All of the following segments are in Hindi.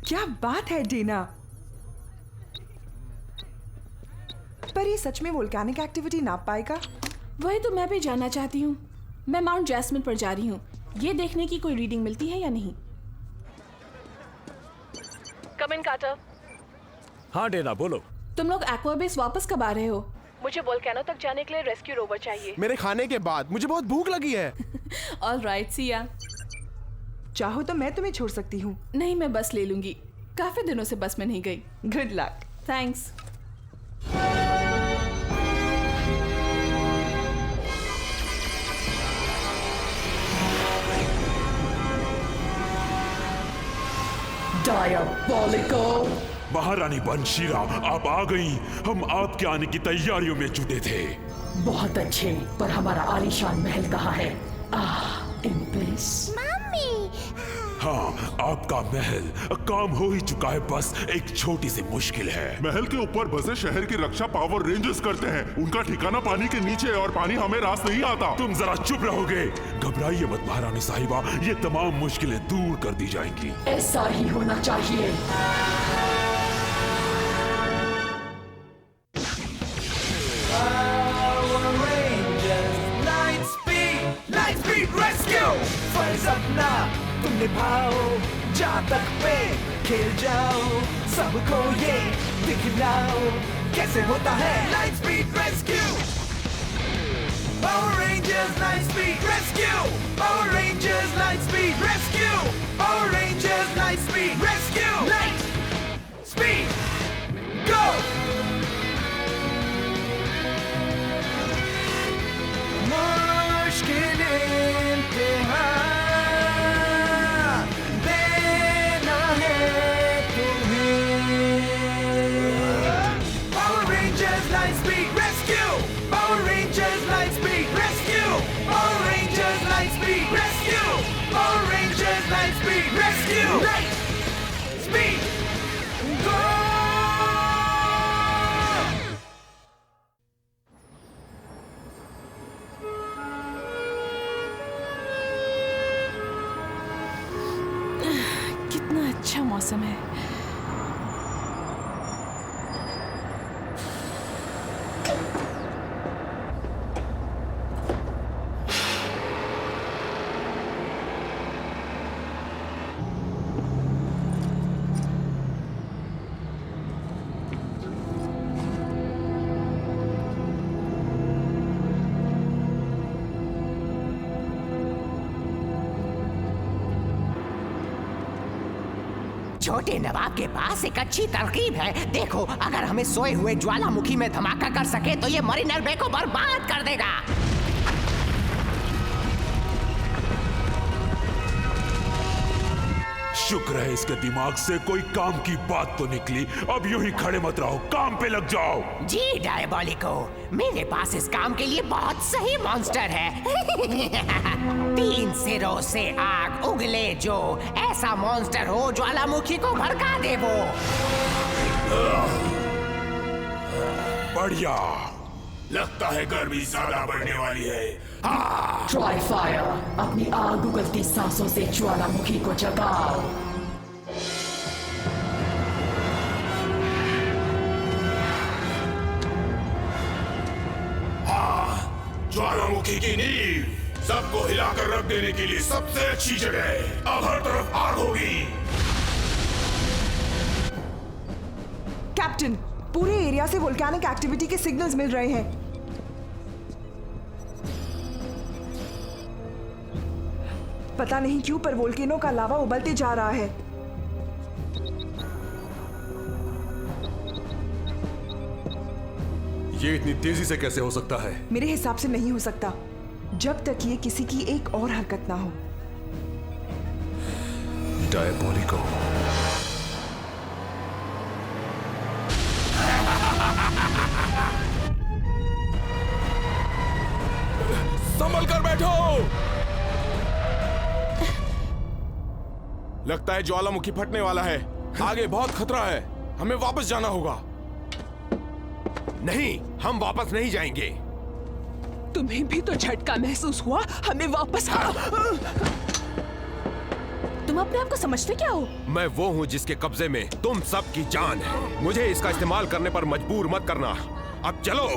क्या बात है डीना, पर ये सच में वोल्केनिक एक्टिविटी नाप पाएगा? वही तो मैं भी जानना चाहती हूँ। मैं माउंट जैस्मिन पर जा रही हूँ, ये देखने की कोई रीडिंग मिलती है या नहीं। कम इन कार्टर। हाँ डेना बोलो। तुम लोग एक्वा बेस वापस कब आ रहे हो? मुझे वोल्केनो तक जाने के लिए रेस्क्यू रोवर चाहिए। मेरे खाने के बाद, मुझे बहुत भूख लगी है। ऑल राइट, सी या। चाहो तो मैं तुम्हें छोड़ सकती हूँ। नहीं, मैं बस ले लूंगी, काफी दिनों से बस में नहीं गई। Good luck. थैंक्स। Diabolical! महारानी बनशीरा आप आ गई। हम आपके आने की तैयारियों में जुटे थे। बहुत अच्छे, पर हमारा आलीशान महल कहाँ है? इम्प्रेस। हाँ, आपका महल काम हो ही चुका है, बस एक छोटी सी मुश्किल है। महल के ऊपर बसे शहर की रक्षा पावर रेंजर्स करते हैं। उनका ठिकाना पानी के नीचे है और पानी हमें रास नहीं आता। तुम जरा चुप रहोगे? घबराइए मत महारानी साहिबा, ये तमाम मुश्किलें दूर कर दी जाएंगी। ऐसा ही होना चाहिए। सपना तुम निभाओ, जातक पे खेल जाओ, सबको ये दिखलाओ कैसे होता है Light Speed Rescue. Power Rangers Light Speed Rescue, Power Rangers Light Speed Rescue, Power Rangers Light Speed Rescue. Light Speed go. मुश्किल इम्तिहान कितना अच्छा मौसम है। छोटे नवाब के पास एक अच्छी तरकीब है। देखो, अगर हमें सोए हुए ज्वालामुखी में धमाका कर सके तो ये मरीनर बे को बर्बाद कर देगा। शुक्र है इसके दिमाग से कोई काम की बात तो निकली। अब यूं ही खड़े मत रहो, काम पे लग जाओ। जी डायबोलिको, मेरे पास इस काम के लिए बहुत सही मॉन्स्टर है। 3 सिरों से आग उगले जो, ऐसा मॉन्स्टर हो ज्वालामुखी को भड़का दे वो। बढ़िया, लगता है गर्मी ज्यादा बढ़ने वाली है। ट्राई फायर, अपनी आग उगलती सांसों से ज्वालामुखी को जगाओ। ज्वालामुखी की नींव सबको हिलाकर रख देने के लिए सबसे अच्छी जगह। अब हर तरफ आग होगी। कैप्टन, पूरे एरिया से वोल्केनिक एक्टिविटी के सिग्नल्स मिल रहे हैं। पता नहीं क्यों पर वोल्केनो का लावा उबलते जा रहा है। ये इतनी तेजी से कैसे हो सकता है? मेरे हिसाब से नहीं हो सकता जब तक ये किसी की एक और हरकत ना हो। डायबोलिको, संभल कर बैठो। लगता है ज्वालामुखी फटने वाला है। आगे बहुत खतरा है, हमें वापस जाना होगा। नहीं, हम वापस नहीं जाएंगे। तुम्हें भी तो झटका महसूस हुआ? हमें वापस तुम अपने आप को समझते क्या हो? मैं वो हूँ जिसके कब्जे में तुम सब की जान है। मुझे इसका इस्तेमाल करने पर मजबूर मत करना। अब चलो।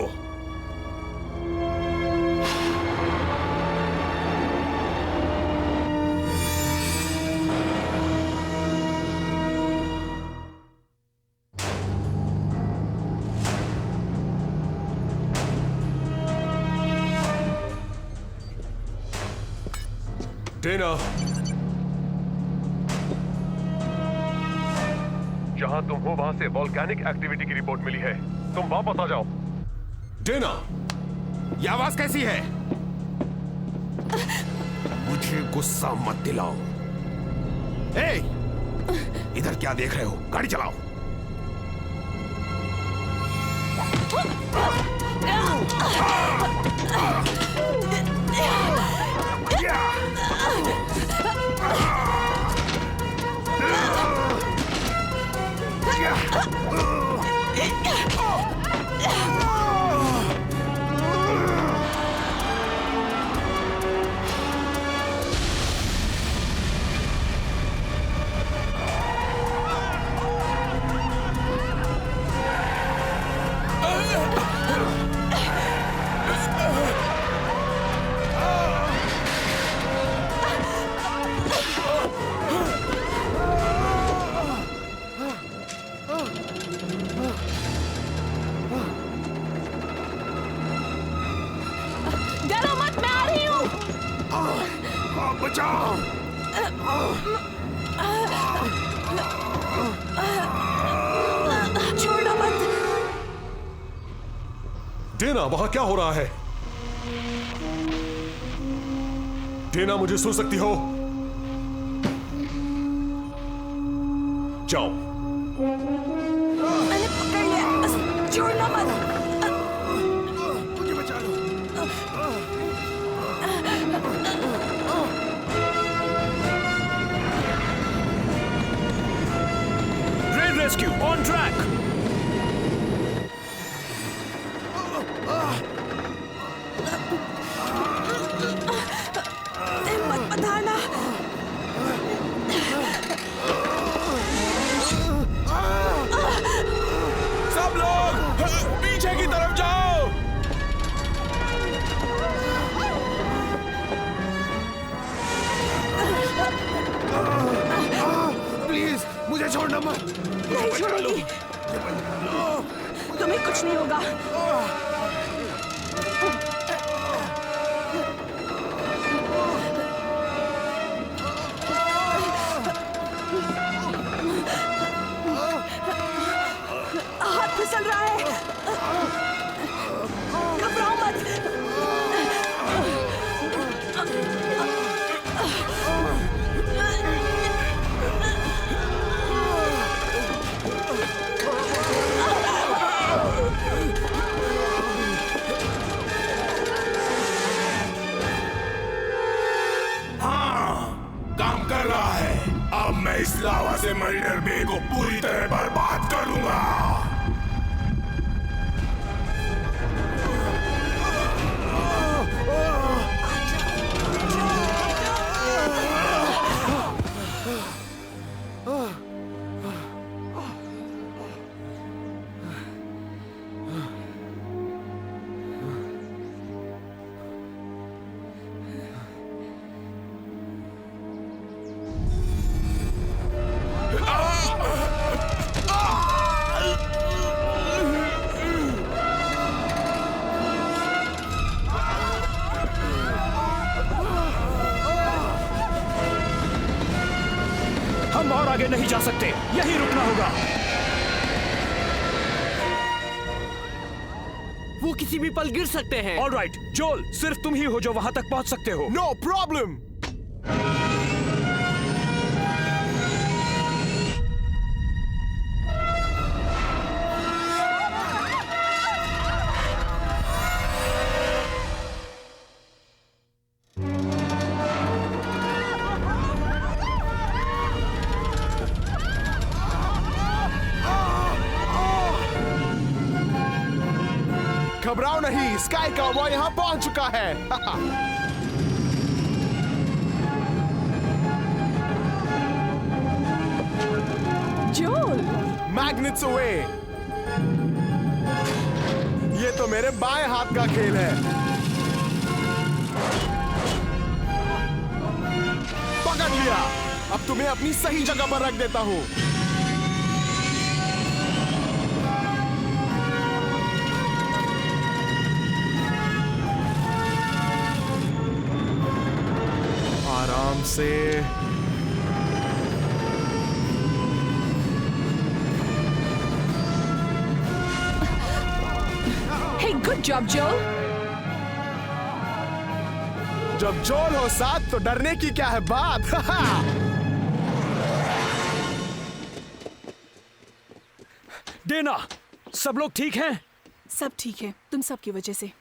डेना, जहां तुम हो वहां से वॉल्केनिक एक्टिविटी की रिपोर्ट मिली है। तुम वापस आ जाओ। डेना, ये आवाज कैसी है? मुझे गुस्सा मत दिलाओ। ए, इधर क्या देख रहे हो? गाड़ी चलाओ। डरो मत, मैं आ रही हूँ। बचाओ। छोड़ो मत। डेना, वहां क्या हो रहा है? डेना, मुझे सुन सकती हो? जाओ। मैंने पकड़ लिया, छोड़ना मत। मुझे बचा लो। Red rescue on track. मत पधारना। सब लोग पीछे की तरफ जाओ। प्लीज मुझे छोड़ना मत। नहीं छोड़ूंगी। तुम्हें कुछ नहीं होगा। हाथ फिसल रहा है। घबराओ मत। काम कर रहा है। अब मैं इस लावा से मरीडर बे को पूरी तरह बर्बाद कर दूंगा। हम और आगे नहीं जा सकते, यहीं रुकना होगा। वो किसी भी पल गिर सकते हैं। ऑलराइट, जोल, सिर्फ तुम ही हो जो वहां तक पहुंच सकते हो। No problem. घबराओ नहीं, स्काई का वो यहाँ पहुंच चुका है। जोल। Magnets away. ये तो मेरे बाएं हाथ का खेल है। पकड़ लिया। अब तुम्हें अपनी सही जगह पर रख देता हूं। आराम से। Hey, good job, Joel. जब जोल हो साथ तो डरने की क्या है बात। डेना, सब लोग ठीक हैं? सब ठीक है, तुम सबकी वजह से।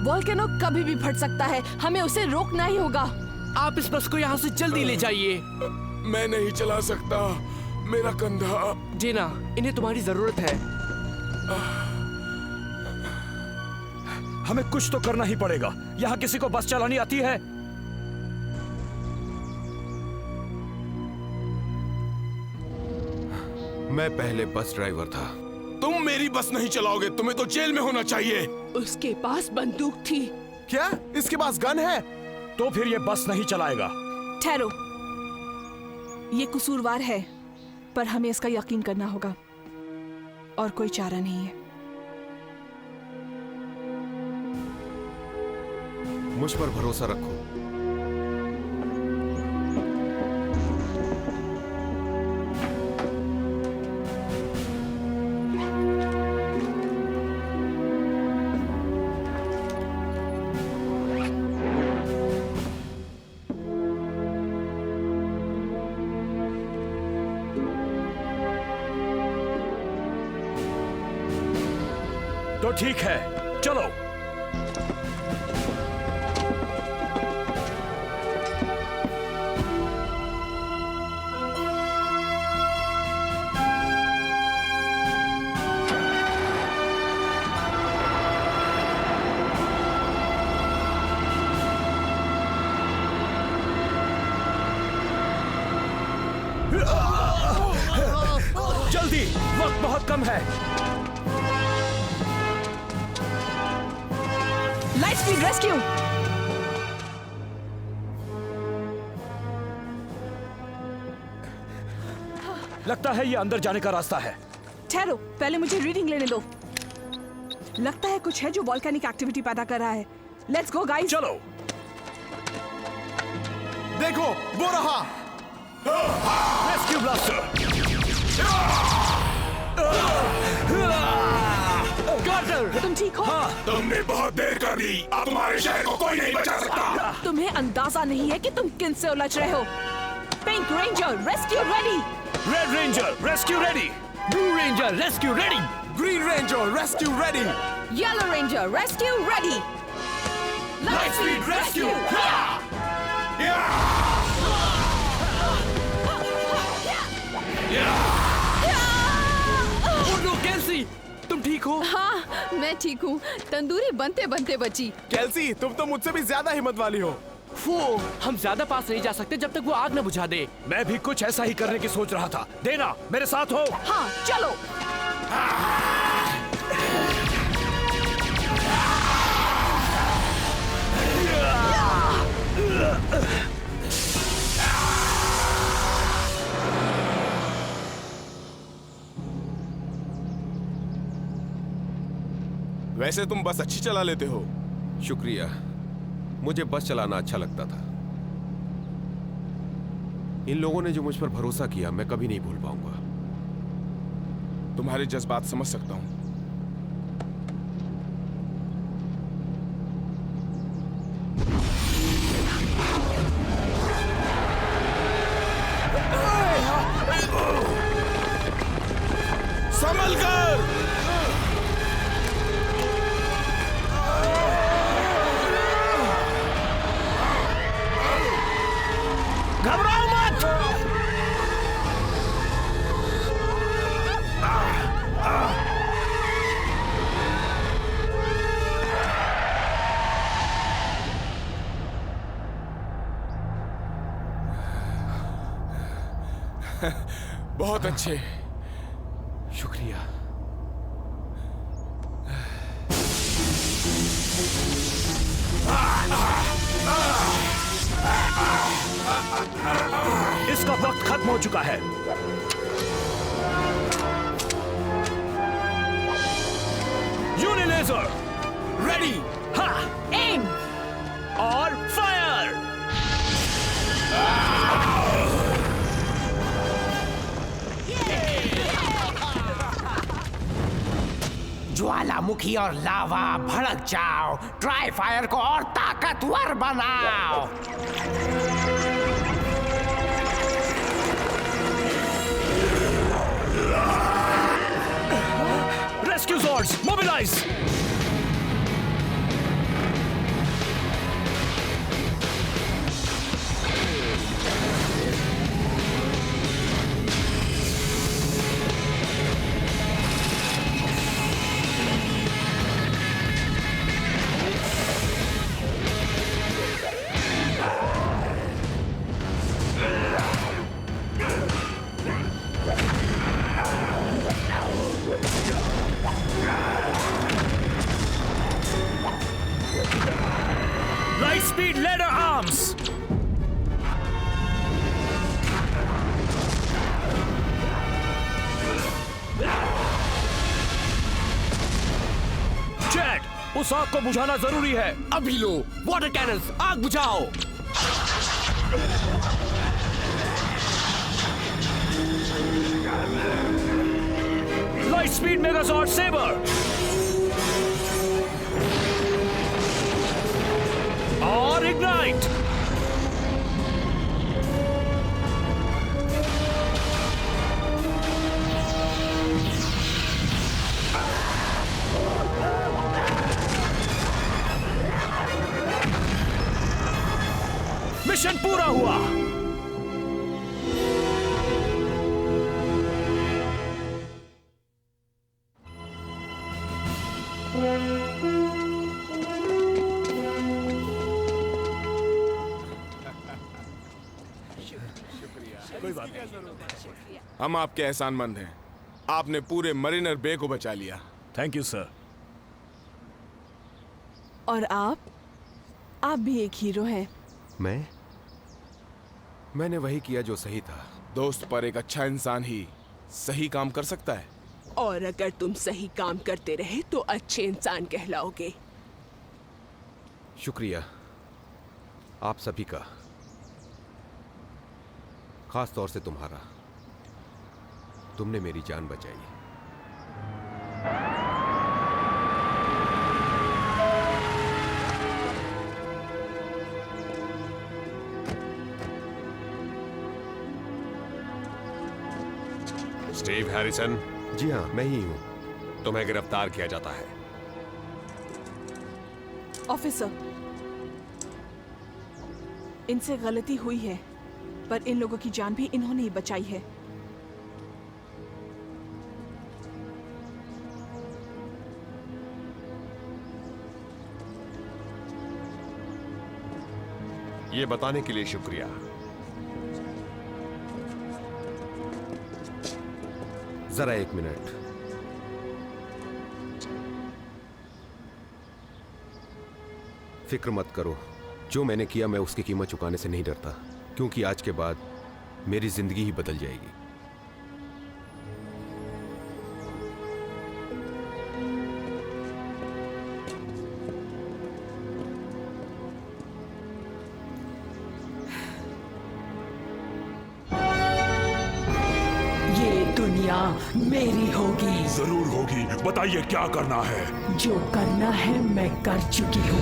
वोल्केनो कभी भी फट सकता है, हमें उसे रोकना ही होगा। आप इस बस को यहाँ से जल्दी ले जाइए। मैं नहीं चला सकता, मेरा कंधा। डेना, इन्हें तुम्हारी जरूरत है। हमें कुछ तो करना ही पड़ेगा। यहाँ किसी को बस चलानी आती है? मैं पहले बस ड्राइवर था। तुम मेरी बस नहीं चलाओगे, तुम्हें तो जेल में होना चाहिए। उसके पास बंदूक थी। क्या इसके पास गन है? तो फिर ये बस नहीं चलाएगा। ठहरो, ये कसूरवार है, पर हमें इसका यकीन करना होगा और कोई चारा नहीं है। मुझ पर भरोसा रखो। तो ठीक है, चलो। जल्दी, वक्त बहुत कम है। Light Speed rescue. लगता है ये अंदर जाने का रास्ता है। ठहरो, पहले मुझे रीडिंग लेने दो। लगता है कुछ है जो वोल्केनिक एक्टिविटी पैदा कर रहा है। Let's go guys. चलो। देखो, वो रहा। Rescue blaster. तुम ठीक हो? हाँ। तुमने बहुत देर कर दी, अब तुम्हारे शहर को कोई नहीं बचा सकता। तुम्हें अंदाजा नहीं है कि तुम किन से उलझ रहे हो। Pink ranger rescue ready. Red ranger rescue ready. Blue ranger rescue ready. Green ranger rescue ready. Yellow ranger rescue ready. Light Speed rescue. Kelsey, तुम ठीक हो? हाँ, मैं ठीक हूँ। तंदूरी बनते बनते बची। केल्सी, तुम तो मुझसे भी ज्यादा हिम्मत वाली हो। हम ज्यादा पास नहीं जा सकते जब तक वो आग न बुझा दे। मैं भी कुछ ऐसा ही करने की सोच रहा था। देना, मेरे साथ हो? हाँ, चलो। वैसे तुम बस अच्छी चला लेते हो। शुक्रिया, मुझे बस चलाना अच्छा लगता था। इन लोगों ने जो मुझ पर भरोसा किया, मैं कभी नहीं भूल पाऊंगा। तुम्हारे जज्बात समझ सकता हूं। संभल कर। घबराओ मत। बहुत अच्छे। शुक्रिया। इसका वक्त खत्म हो चुका है। यूनिलेजर रेडी। हाँ, एम और फायर। ज्वालामुखी और लावा भड़क जाओ, ट्राई फायर को और ताकतवर बनाओ। Rescue zords mobilise. Light speed ladder arms. Jet, उस आग को बुझाना जरूरी है। अभी लो वाटर कैनन्स, आग बुझाओ। Light Speed megazord sabre. और इग्नाइट। मिशन पूरा हुआ। हम आपके एहसानमंद हैं। आपने पूरे मरीनर बे को बचा लिया। Thank you sir. और आप भी एक हीरो हैं। मैंने वही किया जो सही था। दोस्त पर एक अच्छा इंसान ही सही काम कर सकता है। और अगर तुम सही काम करते रहे तो अच्छे इंसान कहलाओगे। शुक्रिया आप सभी का, खास तौर से तुम्हारा। तुमने मेरी जान बचाई। Steve Harrison. जी हाँ, मैं ही हूं। तुम्हें गिरफ्तार किया जाता है। ऑफिसर, इनसे गलती हुई है, पर इन लोगों की जान भी इन्होंने ही बचाई है। ये बताने के लिए शुक्रिया। जरा एक मिनट। फिक्र मत करो, जो मैंने किया मैं उसकी कीमत चुकाने से नहीं डरता, क्योंकि आज के बाद मेरी जिंदगी ही बदल जाएगी। दुनिया मेरी होगी। जरूर होगी। बताइए क्या करना है? जो करना है मैं कर चुकी हूँ।